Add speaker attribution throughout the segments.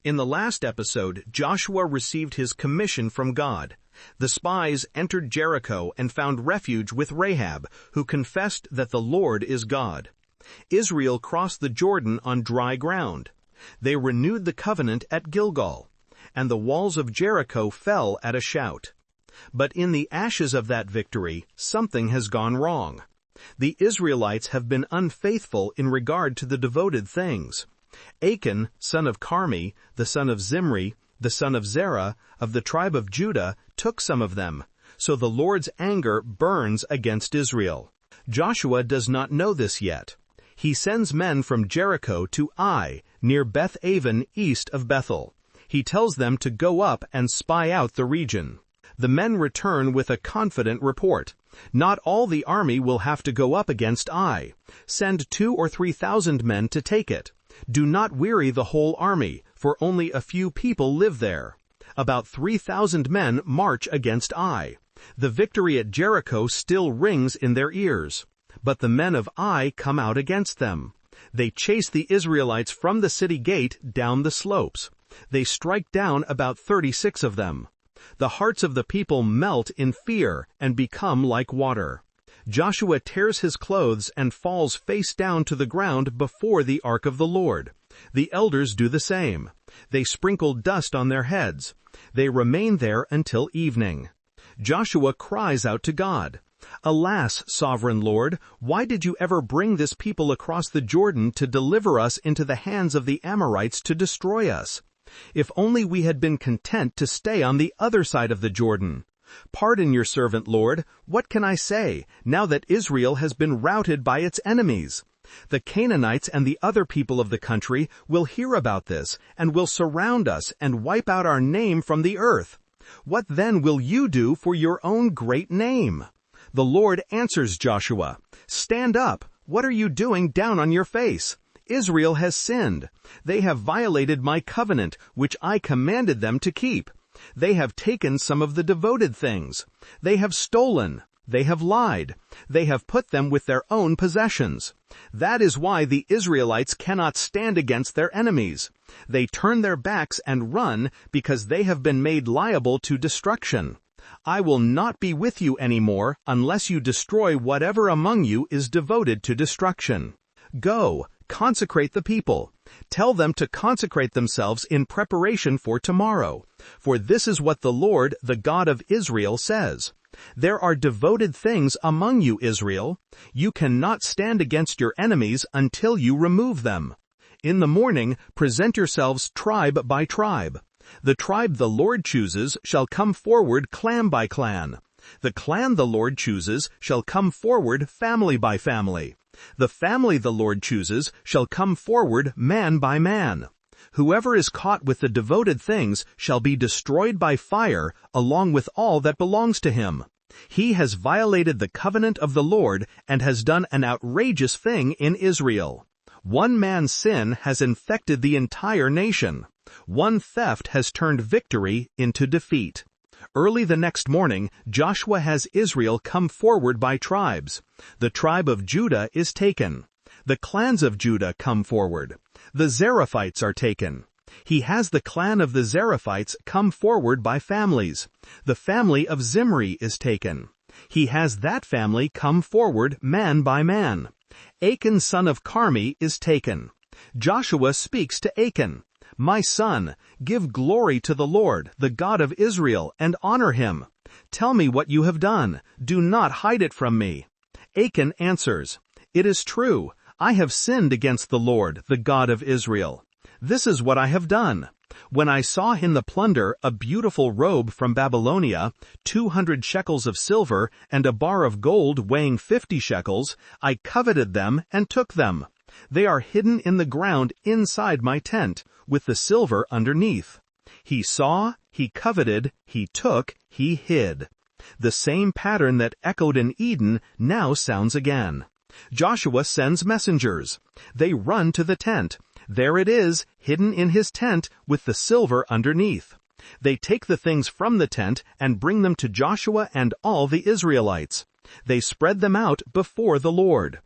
Speaker 1: In the last episode, Joshua received his commission from God. The spies entered Jericho and found refuge with Rahab, who confessed that the Lord is God. Israel crossed the Jordan on dry ground. They renewed the covenant at Gilgal, and the walls of Jericho fell at a shout. But in the ashes of that victory, something has gone wrong. The Israelites have been unfaithful in regard to the devoted things. Achan, son of Carmi, the son of Zimri, the son of Zerah, of the tribe of Judah, took some of them. So the Lord's anger burns against Israel. Joshua does not know this yet. He sends men from Jericho to Ai, near Beth-aven east of Bethel. He tells them to go up and spy out the region. The men return with a confident report. Not all the army will have to go up against Ai. Send 2,000 or 3,000 men to take it. Do not weary the whole army, for only a few people live there. About 3,000 men march against Ai. The victory at Jericho still rings in their ears. But the men of Ai come out against them. They chase the Israelites from the city gate down the slopes. They strike down about 36 of them. The hearts of the people melt in fear and become like water. Joshua tears his clothes and falls face down to the ground before the ark of the Lord. The elders do the same. They sprinkle dust on their heads. They remain there until evening. Joshua cries out to God, "Alas, sovereign Lord, why did you ever bring this people across the Jordan to deliver us into the hands of the Amorites to destroy us? If only we had been content to stay on the other side of the Jordan. Pardon your servant, Lord. What can I say, now that Israel has been routed by its enemies? The Canaanites and the other people of the country will hear about this and will surround us and wipe out our name from the earth. What then will you do for your own great name?" The Lord answers Joshua, "Stand up. What are you doing down on your face? Israel has sinned. They have violated my covenant, which I commanded them to keep. They have taken some of the devoted things. They have stolen. They have lied. They have put them with their own possessions. That is why the Israelites cannot stand against their enemies. They turn their backs and run because they have been made liable to destruction. I will not be with you anymore unless you destroy whatever among you is devoted to destruction. Go, consecrate the people. Tell them to consecrate themselves in preparation for tomorrow. For this is what the Lord, the God of Israel, says. There are devoted things among you, Israel. You cannot stand against your enemies until you remove them. In the morning, present yourselves tribe by tribe. The tribe the Lord chooses shall come forward clan by clan. The clan the Lord chooses shall come forward family by family. The family the Lord chooses shall come forward man by man. Whoever is caught with the devoted things shall be destroyed by fire, along with all that belongs to him. He has violated the covenant of the Lord and has done an outrageous thing in Israel. One man's sin has infected the entire nation. One theft has turned victory into defeat. Early the next morning, Joshua has Israel come forward by tribes. The tribe of Judah is taken. The clans of Judah come forward. The Zarephites are taken. He has the clan of the Zarephites come forward by families. The family of Zimri is taken. He has that family come forward man by man. Achan son of Carmi is taken. Joshua speaks to Achan, "My son, give glory to the Lord, the God of Israel, and honor him. Tell me what you have done. Do not hide it from me." Achan answers, "It is true. I have sinned against the Lord, the God of Israel. This is what I have done. When I saw in the plunder a beautiful robe from Babylonia, 200 shekels of silver, and a bar of gold weighing 50 shekels, I coveted them and took them. They are hidden in the ground inside my tent, with the silver underneath." He saw, he coveted, he took, he hid. The same pattern that echoed in Eden now sounds again. Joshua sends messengers. They run to the tent. There it is, hidden in his tent, with the silver underneath. They take the things from the tent and bring them to Joshua and all the Israelites. They spread them out before the Lord.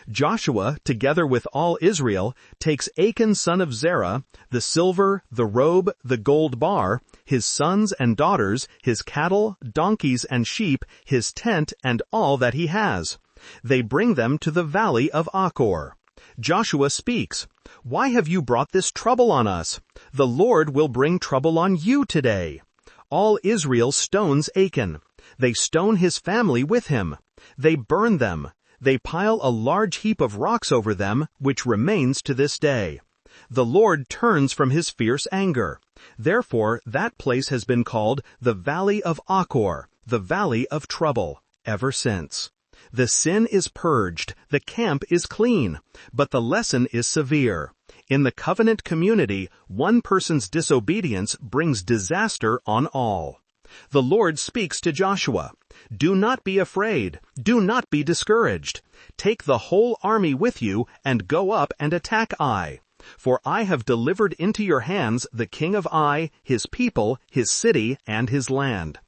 Speaker 1: Joshua, together with all Israel, takes Achan son of Zerah, the silver, the robe, the gold bar, his sons and daughters, his cattle, donkeys and sheep, his tent, and all that he has. They bring them to the Valley of Achor. Joshua speaks, "Why have you brought this trouble on us? The Lord will bring trouble on you today." All Israel stones Achan. They stone his family with him. They burn them. They pile a large heap of rocks over them, which remains to this day. The Lord turns from his fierce anger. Therefore, that place has been called the Valley of Achor, the Valley of Trouble, ever since. The sin is purged, the camp is clean, but the lesson is severe. In the covenant community, one person's disobedience brings disaster on all. The Lord speaks to Joshua, "Do not be afraid, do not be discouraged. Take the whole army with you and go up and attack Ai. For I have delivered into your hands the king of Ai, his people, his city, and his land.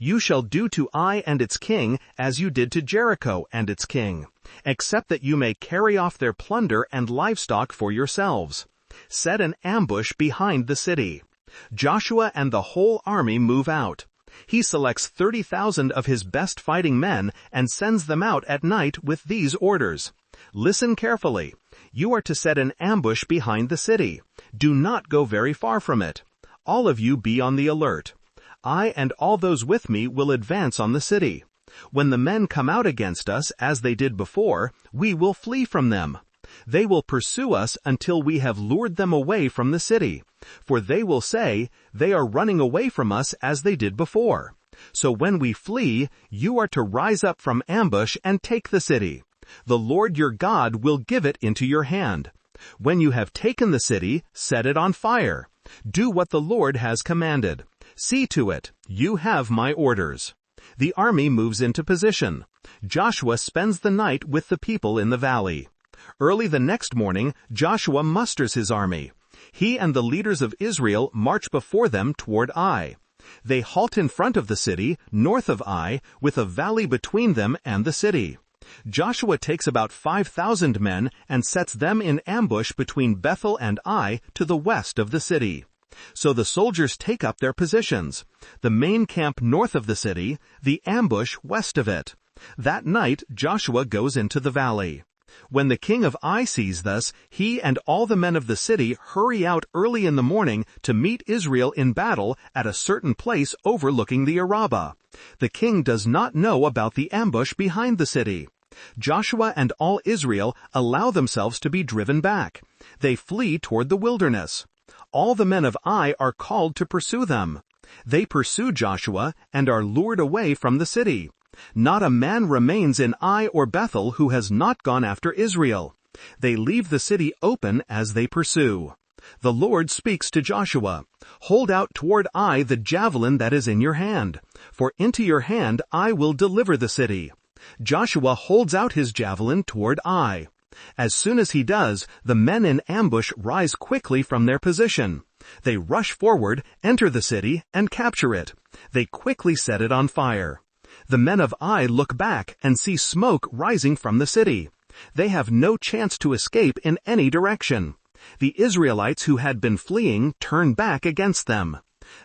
Speaker 1: You shall do to Ai and its king as you did to Jericho and its king, except that you may carry off their plunder and livestock for yourselves. Set an ambush behind the city." Joshua and the whole army move out. He selects 30,000 of his best fighting men and sends them out at night with these orders. Listen carefully. You are to set an ambush behind the city. Do not go very far from it. All of you be on the alert. I and all those with me will advance on the city. When the men come out against us, as they did before, we will flee from them. They will pursue us until we have lured them away from the city. For they will say, "They are running away from us as they did before." So when we flee, you are to rise up from ambush and take the city. The Lord your God will give it into your hand. When you have taken the city, set it on fire. Do what the Lord has commanded. See to it, you have my orders. The army moves into position. Joshua spends the night with the people in the valley. Early the next morning, Joshua musters his army. He and the leaders of Israel march before them toward Ai. They halt in front of the city, north of Ai, with a valley between them and the city. Joshua takes about 5,000 men and sets them in ambush between Bethel and Ai to the west of the city. So the soldiers take up their positions, the main camp north of the city, the ambush west of it. That night Joshua goes into the valley. When the king of Ai sees this, he and all the men of the city hurry out early in the morning to meet Israel in battle at a certain place overlooking the Arabah. The king does not know about the ambush behind the city. Joshua and all Israel allow themselves to be driven back. They flee toward the wilderness. All the men of Ai are called to pursue them. They pursue Joshua and are lured away from the city. Not a man remains in Ai or Bethel who has not gone after Israel. They leave the city open as they pursue. The Lord speaks to Joshua, "Hold out toward Ai the javelin that is in your hand, for into your hand I will deliver the city." Joshua holds out his javelin toward Ai. As soon as he does, the men in ambush rise quickly from their position. They rush forward, enter the city, and capture it. They quickly set it on fire. The men of Ai look back and see smoke rising from the city. They have no chance to escape in any direction. The Israelites who had been fleeing turn back against them.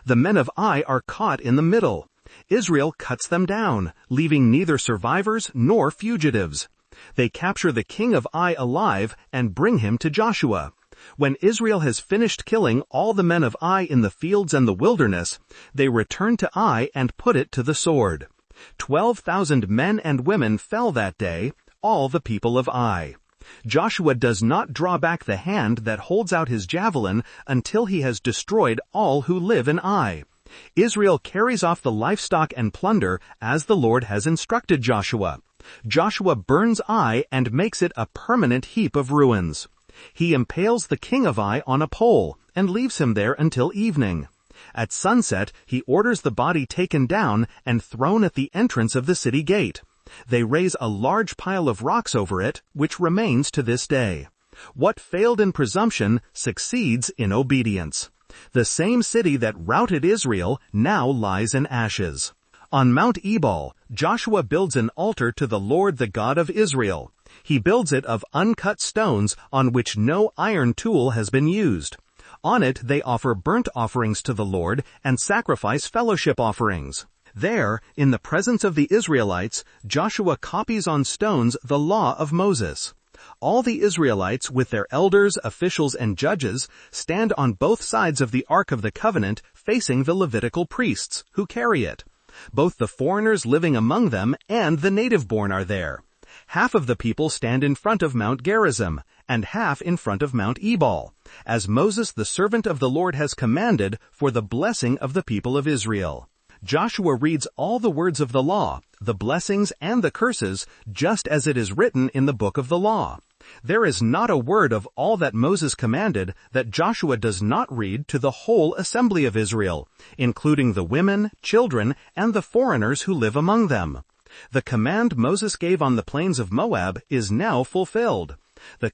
Speaker 1: The men of Ai are caught in the middle. Israel cuts them down, leaving neither survivors nor fugitives. They capture the king of Ai alive and bring him to Joshua. When Israel has finished killing all the men of Ai in the fields and the wilderness, they return to Ai and put it to the sword. 12,000 men and women fell that day, all the people of Ai. Joshua does not draw back the hand that holds out his javelin until he has destroyed all who live in Ai. Israel carries off the livestock and plunder as the Lord has instructed Joshua. Joshua burns Ai and makes it a permanent heap of ruins. He impales the king of Ai on a pole and leaves him there until evening. At sunset, he orders the body taken down and thrown at the entrance of the city gate. They raise a large pile of rocks over it, which remains to this day. What failed in presumption succeeds in obedience. The same city that routed Israel now lies in ashes. On Mount Ebal, Joshua builds an altar to the Lord the God of Israel. He builds it of uncut stones on which no iron tool has been used. On it they offer burnt offerings to the Lord and sacrifice fellowship offerings. There, in the presence of the Israelites, Joshua copies on stones the law of Moses. All the Israelites, with their elders, officials, and judges, stand on both sides of the Ark of the Covenant, facing the Levitical priests, who carry it. Both the foreigners living among them and the native-born are there. Half of the people stand in front of Mount Gerizim, and half in front of Mount Ebal, as Moses the servant of the Lord has commanded for the blessing of the people of Israel. Joshua reads all the words of the law, the blessings and the curses, just as it is written in the book of the law. There is not a word of all that Moses commanded that Joshua does not read to the whole assembly of Israel, including the women, children, and the foreigners who live among them. The command Moses gave on the plains of Moab is now fulfilled. The